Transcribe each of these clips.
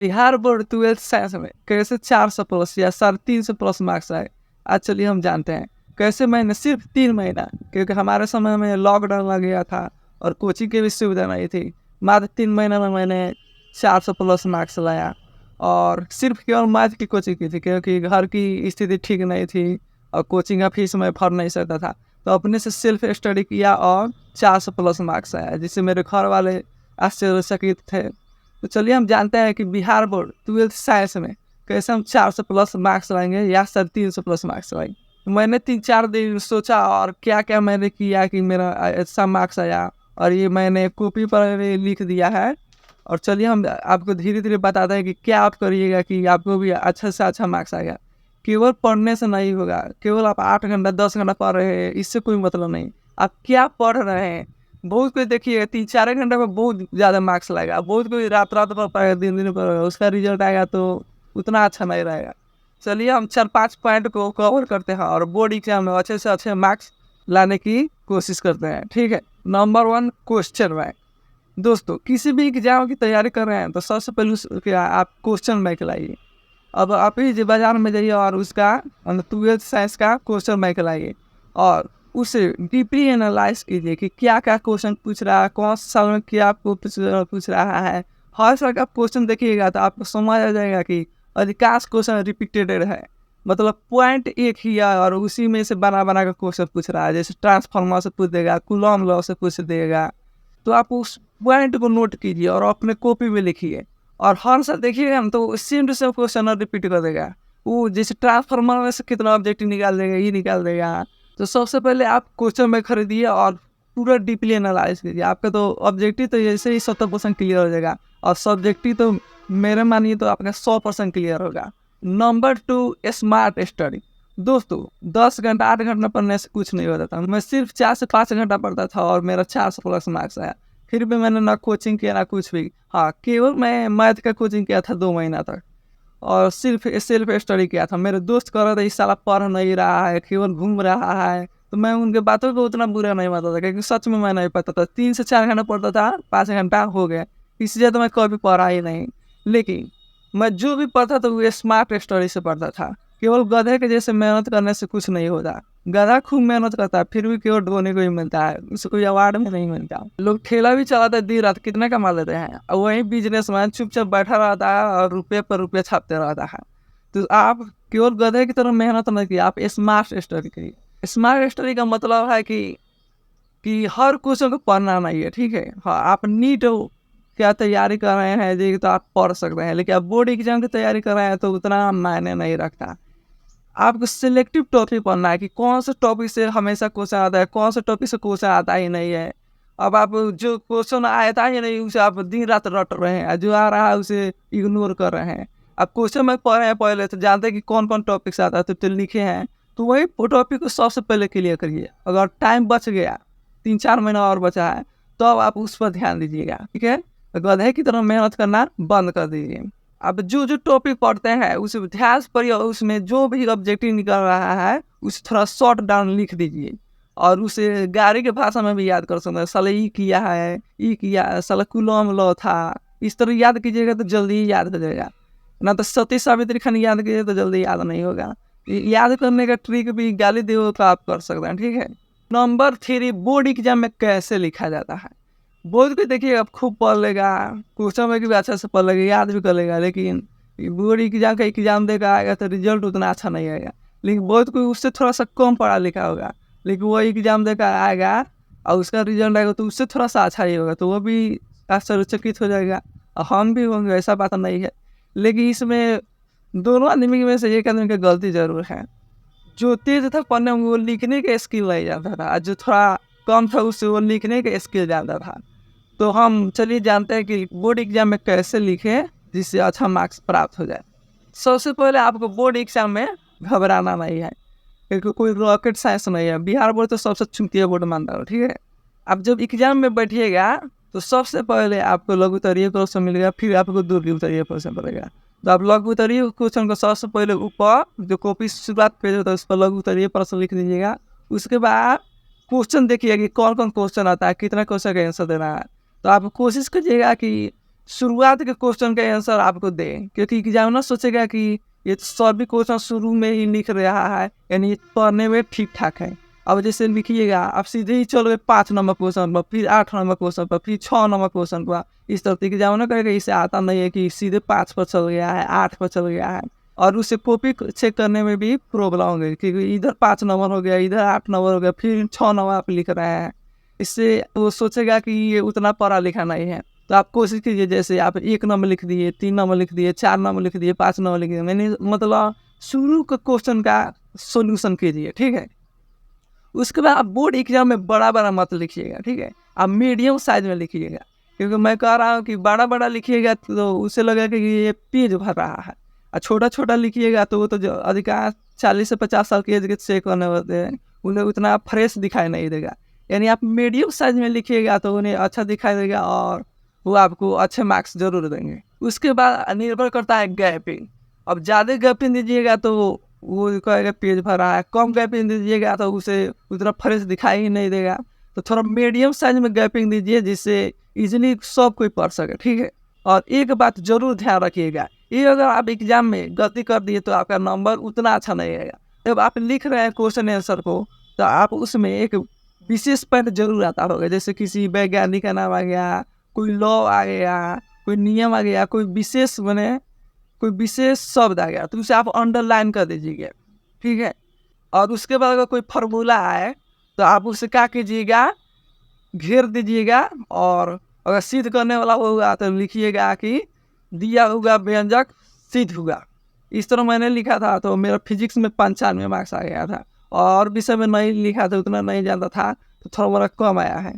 Bihar board 12th science में कैसे 400 plus या 350 प्लस मार्क्स आए, आज चलिए हम जानते हैं। कैसे मैंने सिर्फ 3 महीना, क्योंकि हमारे समय में लॉकडाउन लग गया था और कोचिंग की भी सुविधा नहीं थी। मात्र 3 महीने में मैंने 400 प्लस मार्क्स लाया, और सिर्फ केवल मैथ की कोचिंग की थी, क्योंकि घर की स्थिति ठीक नहीं थी और कोचिंग का फीस मैं भर नहीं सकता था। तो अपने से सेल्फ स्टडी किया और 400 प्लस मार्क्स आया, जिससे मेरे घर वाले आश्चर्यचकित थे। तो चलिए हम जानते हैं कि बिहार बोर्ड 12th साइंस में कैसे हम 400 प्लस मार्क्स लाएंगे या 350 प्लस मार्क्स लाएंगे। तो मैंने 3-4 दिन सोचा और क्या क्या मैंने किया कि मेरा अच्छा मार्क्स आया, और ये मैंने कॉपी पर लिख दिया है। और चलिए हम आपको धीरे धीरे बताते हैं कि क्या आप करिएगा कि आपको भी अच्छा से अच्छा मार्क्स आएगा। केवल पढ़ने से नहीं होगा, केवल आप 8 घंटा 10 घंटा पढ़ रहे हैं इससे कोई मतलब नहीं। आप क्या पढ़ रहे हैं, बहुत कोई देखिए 3-4 घंटे में बहुत ज़्यादा मार्क्स लाएगा, बहुत कोई रात रात पर पढ़ेगा, दिन दिन पढ़ेगा, उसका रिजल्ट आएगा तो उतना अच्छा नहीं रहेगा। चलिए हम 4-5 पॉइंट को कवर करते हैं और बोर्ड एग्जाम में अच्छे से अच्छे मार्क्स लाने की कोशिश करते हैं, ठीक है। Number 1, question bank. दोस्तों, किसी भी एग्जाम की तैयारी कर रहे हैं तो सबसे पहले आप क्वेश्चन बैंक लाइए। अब आप ही बाजार में जाइए और उसका 12th साइंस का क्वेश्चन बैंक लाइए और उसे डीपली एनालाइज कीजिए कि क्या क्या क्वेश्चन पूछ रहा है, कौन से साल में क्या आपको पूछ रहा है। हर साल का क्वेश्चन देखिएगा तो आपको समझ आ जाएगा कि अधिकांश क्वेश्चन रिपीटेड है, मतलब पॉइंट एक ही है और उसी में से बना बना कर क्वेश्चन पूछ रहा है। जैसे ट्रांसफार्मर से पूछ देगा, कूलॉम लॉ से पूछ देगा, तो आप उस पॉइंट को नोट कीजिए और अपने कॉपी में लिखिए। और हर साल देखिएगा हम तो same to same question repeat कर देगा। वो जैसे ट्रांसफार्मर में से कितना ऑब्जेक्टिव निकाल देगा, ये निकाल देगा। तो सबसे पहले आप क्वेश्चन में खरीदिए और पूरा डीपली एनालाइज कीजिए। आपका तो ऑब्जेक्टिव तो जैसे ही 70% क्लियर हो जाएगा, और सब्जेक्टिव तो मेरे मानिए तो आपका 100% क्लियर होगा। Number 2, smart study. दोस्तों, 10 घंटा 8 घंटा पढ़ने से कुछ नहीं होता था। मैं सिर्फ 4 से 5 घंटा पढ़ता था और मेरा 400 प्लस मार्क्स आया। फिर भी मैंने ना कोचिंग किया ना कुछ भी। हाँ, केवल मैं मैथ का कोचिंग किया था 2 महीना तक, और सिर्फ सेल्फ स्टडी किया था। मेरे दोस्त कह रहे थे इस साल पढ़ नहीं रहा है, केवल घूम रहा है, तो मैं उनके बातों को उतना बुरा नहीं मानता था, क्योंकि सच में मैं नहीं पढ़ता था। 3 से 4 घंटा पढ़ता था, 5 घंटा हो गया, इसलिए तो मैं कभी पढ़ा ही नहीं। लेकिन मैं जो भी पढ़ता था वो स्मार्ट स्टडी से पढ़ता था। केवल गधे के जैसे मेहनत करने से कुछ नहीं होता। गधा खूब मेहनत करता है फिर भी केवल ढोने को ही मिलता है, उसे कोई अवार्ड में नहीं मिलता। लोग ठेला भी चलाते हैं, दिन रात कितने कमा लेते हैं, और वही बिजनेसमैन चुपचाप बैठा रहता है और रुपये पर रुपये छापते रहता है। तो आप केवल गधे की तरह मेहनत नहीं की, आप स्मार्ट स्टडी करिए। स्मार्ट स्टडी का मतलब है कि हर क्वेश्चन को पढ़ना नहीं है, ठीक है। हाँ, आप नीट क्या तैयारी कर रहे हैं जी तो आप पढ़ सकते हैं, लेकिन आप बोर्ड एग्जाम की तैयारी कर रहे हैं तो उतना मायने नहीं रखता। आपको सिलेक्टिव टॉपिक पढ़ना है कि कौन से टॉपिक से हमेशा क्वेश्चन आता है, कौन से टॉपिक से क्वेश्चन आता ही नहीं है। अब आप जो क्वेश्चन आता ही नहीं उसे आप दिन रात रट रहे हैं, जो आ रहा है उसे इग्नोर कर रहे हैं। आप क्वेश्चन में पढ़ रहे हैं पहले तो जानते हैं कि कौन कौन टॉपिक से आता है, तो लिखे हैं, तो वही टॉपिक को सबसे पहले क्लियर करिए। अगर टाइम बच गया, 3-4 महीना और बचा है, तो अब आप उस पर ध्यान दीजिएगा, ठीक है। गधे की तरह मेहनत करना बंद कर दीजिए। अब जो जो टॉपिक पढ़ते हैं उसे ध्यान से पढ़िए, और उसमें जो भी ऑब्जेक्टिव निकल रहा है उसे थोड़ा शॉर्ट डाउन लिख दीजिए, और उसे गाड़ी के भाषा में भी याद कर सकते हैं। साले ई किया है, ई किया है, साला कूलॉम लॉ था। इस तरह याद कीजिएगा तो जल्दी ही याद हो जाएगा, ना तो सती सावित्री खान याद कीजिए तो जल्दी याद नहीं होगा। याद करने का ट्रिक भी गाली देव का आप कर सकते हैं, ठीक है। नंबर 3, बोर्ड एग्जाम में कैसे लिखा जाता है। बोर्ड को देखिए आप खूब पढ़ लेगा, क्वेश्चन में भी अच्छा से पढ़ लेगा, याद भी कर लेगा, लेकिन बोर्ड एग्जाम का एग्जाम देगा आएगा तो रिजल्ट उतना अच्छा नहीं आएगा। लेकिन बहुत कोई उससे थोड़ा सा कम पढ़ा लिखा होगा, लेकिन वो एग्जाम देकर आएगा और उसका रिजल्ट आएगा तो उससे थोड़ा सा अच्छा ही होगा, तो वो भी आश्चर्यचकित हो जाएगा और हम भी होंगे, ऐसा बात नहीं है। लेकिन इसमें दोनों आदमी में से एक आदमी की गलती जरूर है। जो तेज था पढ़ने में वो लिखने का स्किल नहीं जाता था, जो थोड़ा कम था उससे वो लिखने का स्किल ज़्यादा था। तो हम चलिए जानते हैं कि बोर्ड एग्जाम में कैसे लिखें जिससे अच्छा मार्क्स प्राप्त हो जाए। सबसे पहले आपको बोर्ड एग्जाम में घबराना नहीं है, क्योंकि कोई रॉकेट साइंस नहीं है। बिहार बोर्ड तो सबसे चुनौती बोर्ड मानता हो, ठीक है। अब जब एग्जाम में बैठिएगा तो सबसे पहले आपको लघु उत्तरीय क्वेश्चन मिलेगा, फिर आपको दीर्घ उत्तरीय क्वेश्चन पड़ेगा। तो आप लघु उत्तरीय क्वेश्चन को सबसे पहले ऊपर जो कॉपी शुरुआत पेज होता है उस पर लघु उत्तरीय प्रश्न लिख दीजिएगा। उसके बाद क्वेश्चन देखिएगा कि कौन कौन क्वेश्चन आता है, कितना क्वेश्चन का आंसर देना है। तो आप कोशिश कीजिएगा कि शुरुआत के क्वेश्चन का आंसर आपको दें, क्योंकि एग्जामिनर सोचेगा कि ये सभी क्वेश्चन शुरू में ही लिख रहा है, यानी पढ़ने में ठीक ठाक है। अब जैसे लिखिएगा, आप सीधे ही चलोगे 5 नंबर क्वेश्चन पर, फिर 8 नंबर क्वेश्चन पर, फिर 6 नंबर क्वेश्चन पर, इस तरह के एग्जामिनर कहेगा इसे आता नहीं है कि सीधे 5 पर चल गया है, 8 पर चल गया है, और उसे कॉपी चेक करने में भी प्रॉब्लम होगी, क्योंकि इधर 5 नंबर हो गया, इधर 8 नंबर हो गया, फिर 6 नंबर आप लिख रहे हैं। इससे वो सोचेगा कि ये उतना पढ़ा लिखा नहीं है। तो आप कोशिश कीजिए, जैसे आप 1 नंबर लिख दिए, 3 नंबर लिख दिए, 4 नंबर लिख दिए, 5 नंबर लिख दिए, मैंने मतलब शुरू के क्वेश्चन का सोल्यूशन कीजिए, ठीक है। उसके बाद आप बोर्ड एग्जाम में बड़ा बड़ा मत लिखिएगा, ठीक है, आप मीडियम साइज में लिखिएगा, क्योंकि मैं कह रहा हूँ कि बड़ा बड़ा लिखिएगा तो उससे लगेगा कि ये पेज भर रहा है, और छोटा छोटा लिखिएगा तो वो तो जो अधिकांश 40 से 50 साल के एज के चेक करने होते हैं, उन्हें उतना फ्रेश दिखाई नहीं देगा। यानी आप मीडियम साइज में लिखिएगा तो उन्हें अच्छा दिखाई देगा और वो आपको अच्छे मार्क्स जरूर देंगे। उसके बाद निर्भर करता है गैपिंग। अब ज़्यादा गैपिंग दीजिएगा तो वो कहेगा पेज भरा है, कम गैपिंग दीजिएगा तो उसे उतना फ्रेश दिखाई ही नहीं देगा। तो थोड़ा मीडियम साइज में गैपिंग दीजिए, जिससे इजीली सब कोई पढ़ सके, ठीक है। और एक बात जरूर ध्यान रखिएगा, ये अगर आप एग्जाम में गलती कर दिए तो आपका नंबर उतना अच्छा नहीं आएगा। जब आप लिख रहे हैं क्वेश्चन आंसर को, तो आप उसमें एक विशेष पॉइंट जरूर आता होगा, जैसे किसी वैज्ञानिक का नाम आ गया, कोई लॉ आ गया, कोई नियम आ गया, कोई विशेष शब्द आ गया, तो उसे आप अंडरलाइन कर दीजिएगा, ठीक है। और उसके बाद अगर कोई फार्मूला आए तो आप उसे क्या कीजिएगा, घेर दीजिएगा, और अगर सिद्ध करने वाला होगा तो लिखिएगा कि दिया हुआ व्यंजक सिद्ध हुआ। इस तरह मैंने लिखा था, तो मेरा फिजिक्स में 95 मार्क्स आ गया था, और विषय में नहीं लिखा था, उतना नहीं जानता था, तो थोड़ा मोड़ा कम आया है।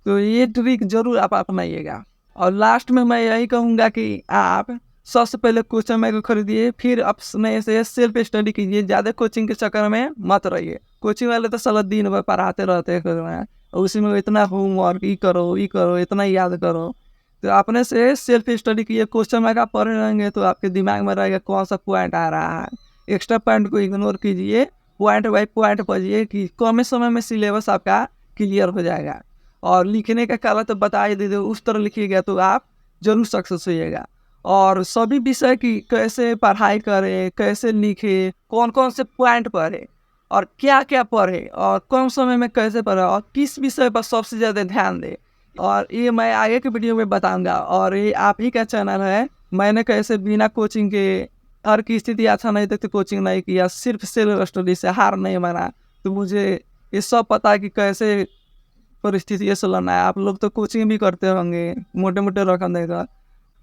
तो ये ट्रिक जरूर आप अपनाइएगा। और लास्ट में मैं यही कहूँगा कि आप सबसे पहले क्वेश्चन बैंक खरीदिए, फिर अपने से सेल्फ स्टडी कीजिए, ज़्यादा कोचिंग के चक्कर में मत रहिए। कोचिंग वाले तो साला दिन भर पढ़ाते रहते हैं, और उसी में इतना होमवर्क, ये करो, इतना याद करो। तो अपने से सेल्फ स्टडी कीजिए, क्वेश्चन बैंक आप पढ़े रहेंगे तो आपके दिमाग में रहेगा कौन सा पॉइंट आ रहा है। एक्स्ट्रा पॉइंट को इग्नोर कीजिए, पॉइंट बाई पॉइंट पढ़िए कि कम समय में सिलेबस आपका क्लियर हो जाएगा। और लिखने का कला तो बता ही दीजिए, उस तरह लिखिएगा तो आप जरूर सक्सेस होइएगा। और सभी विषय की कैसे पढ़ाई करें, कैसे लिखें, कौन कौन से पॉइंट पढ़े, और क्या क्या पढ़े, और कम समय में कैसे पढ़े, और किस विषय पर सबसे ज़्यादा ध्यान दें, और ये मैं आगे के वीडियो में बताऊंगा। और ये आप ही का चैनल है, मैंने कैसे बिना कोचिंग के, हर की स्थिति अच्छा नहीं देखते कोचिंग नहीं किया, सिर्फ सेल्फ स्टडी से हार नहीं माना, तो मुझे ये सब पता है कि कैसे परिस्थिति से लड़ना है। आप लोग तो कोचिंग भी करते होंगे, मोटे मोटे रकम देकर।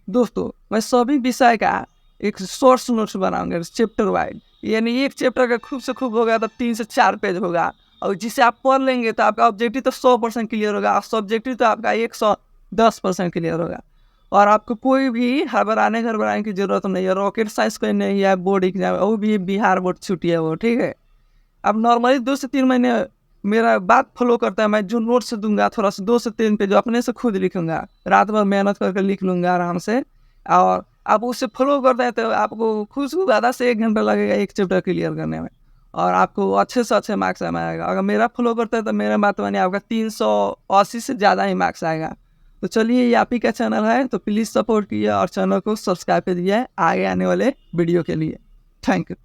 दोस्तों, मैं सभी विषय का एक शॉर्ट्स नोट्स बनाऊंगा चैप्टर वाइज, यानी एक चैप्टर का खूब से खूब होगा तो 3 से 4 पेज होगा, और जिसे आप पढ़ लेंगे तो आपका ऑब्जेक्टिव तो 100% क्लियर होगा, और सब्जेक्टिव तो आपका 110% क्लियर होगा। और आपको कोई भी घबराने की जरूरत नहीं है, रॉकेट साइंस कोई नहीं है, बोर्ड एग्जाम वो भी बिहार बोर्ड छुट्टी है वो, ठीक है। अब नॉर्मली 2 से 3 महीने मेरा बात फॉलो करता है, मैं जो नोट्स दूंगा थोड़ा सा 2 से 3 पेज अपने से खुद लिखूंगा, रात भर मेहनत करके लिख लूँगा आराम से। और आप उससे फॉलो करते हैं तो आपको खुद को ज़्यादा से 1 घंटा लगेगा एक चैप्टर क्लियर करने में, और आपको अच्छे से अच्छे मार्क्स आएगा। अगर मेरा फॉलो करते हैं तो मेरा बात मानिए आपका 380 से ज़्यादा ही मार्क्स आएगा। तो चलिए, ये आप ही का चैनल है, तो प्लीज़ सपोर्ट कीजिए और चैनल को सब्सक्राइब कीजिए आगे आने वाले वीडियो के लिए। Thank you.